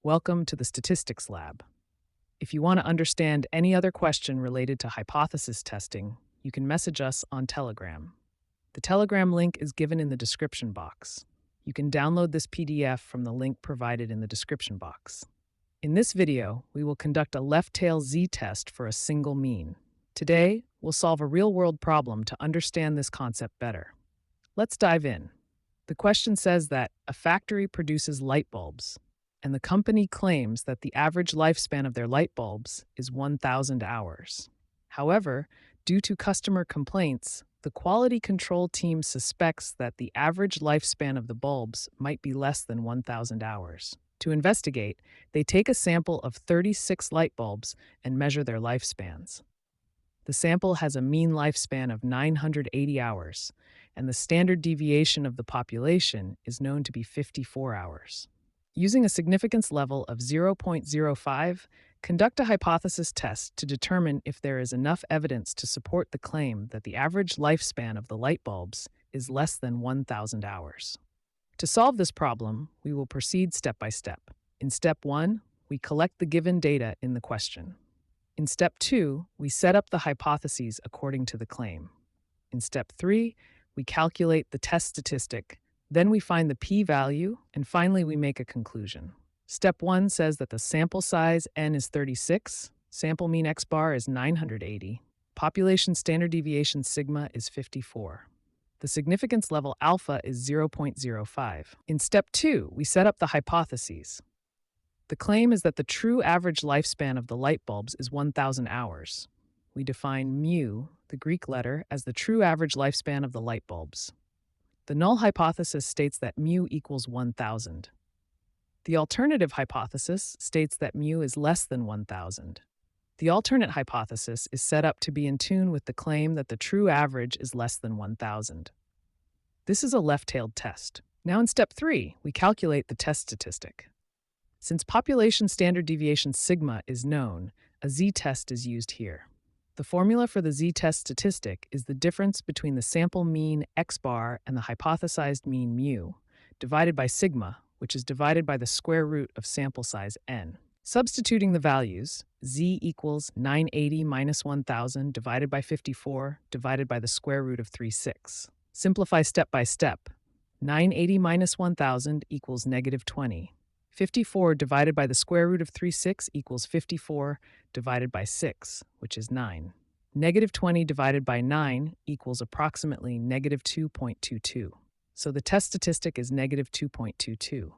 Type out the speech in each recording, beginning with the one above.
Welcome to the Statistics Lab. If you want to understand any other question related to hypothesis testing, you can message us on Telegram. The Telegram link is given in the description box. You can download this PDF from the link provided in the description box. In this video, we will conduct a left-tail z-test for a single mean. Today, we'll solve a real-world problem to understand this concept better. Let's dive in. The question says that a factory produces light bulbs, and the company claims that the average lifespan of their light bulbs is 1,000 hours. However, due to customer complaints, the quality control team suspects that the average lifespan of the bulbs might be less than 1,000 hours. To investigate, they take a sample of 36 light bulbs and measure their lifespans. The sample has a mean lifespan of 980 hours, and the standard deviation of the population is known to be 54 hours. Using a significance level of 0.05, conduct a hypothesis test to determine if there is enough evidence to support the claim that the average lifespan of the light bulbs is less than 1,000 hours. To solve this problem, we will proceed step by step. In step 1, we collect the given data in the question. In step 2, we set up the hypotheses according to the claim. In step 3, we calculate the test statistic. Then we find the p-value, and finally we make a conclusion. Step 1 says that the sample size n is 36, sample mean x-bar is 980, population standard deviation sigma is 54. The significance level alpha is 0.05. In step 2, we set up the hypotheses. The claim is that the true average lifespan of the light bulbs is 1,000 hours. We define mu, the Greek letter, as the true average lifespan of the light bulbs. The null hypothesis states that mu equals 1,000. The alternative hypothesis states that mu is less than 1,000. The alternate hypothesis is set up to be in tune with the claim that the true average is less than 1,000. This is a left-tailed test. Now in step 3, we calculate the test statistic. Since population standard deviation sigma is known, a z-test is used here. The formula for the z-test statistic is the difference between the sample mean x-bar and the hypothesized mean mu, divided by sigma, which is divided by the square root of sample size n. Substituting the values, z equals 980 minus 1,000 divided by 54 divided by the square root of 36. Simplify step by step. 980 minus 1,000 equals negative 20. 54 divided by the square root of 36 equals 54 divided by 6, which is 9. Negative 20 divided by 9 equals approximately negative 2.22. So the test statistic is negative 2.22.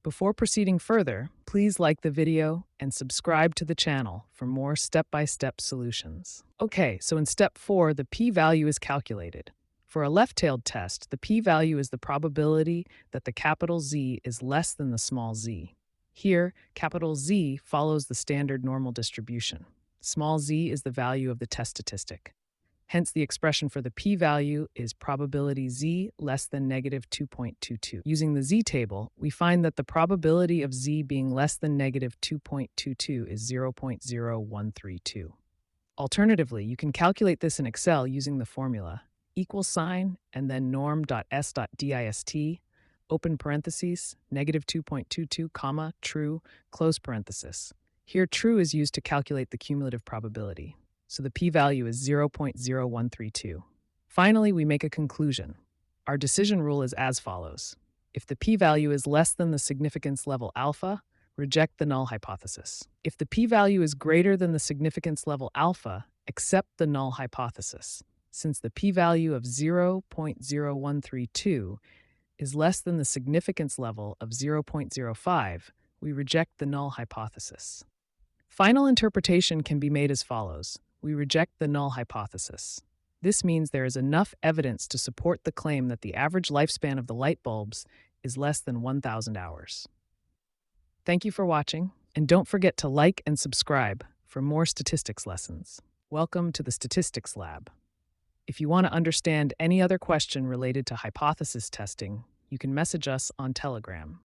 Before proceeding further, please like the video and subscribe to the channel for more step-by-step solutions. Okay, so in step 4, the p-value is calculated. For a left-tailed test, the p-value is the probability that the capital Z is less than the small z. Here, capital Z follows the standard normal distribution. Small z is the value of the test statistic. Hence, the expression for the p-value is probability z less than negative 2.22. Using the z-table, we find that the probability of z being less than negative 2.22 is 0.0132. Alternatively, you can calculate this in Excel using the formula equal sign, and then norm.s.dist, open parentheses, negative 2.22, comma, true, close parenthesis. Here, true is used to calculate the cumulative probability, so the p-value is 0.0132. Finally, we make a conclusion. Our decision rule is as follows. If the p-value is less than the significance level alpha, reject the null hypothesis. If the p-value is greater than the significance level alpha, accept the null hypothesis. Since the p-value of 0.0132 is less than the significance level of 0.05, we reject the null hypothesis. Final interpretation can be made as follows. We reject the null hypothesis. This means there is enough evidence to support the claim that the average lifespan of the light bulbs is less than 1,000 hours. Thank you for watching, and don't forget to like and subscribe for more statistics lessons. Welcome to the Statistics Lab. If you want to understand any other question related to hypothesis testing, you can message us on Telegram.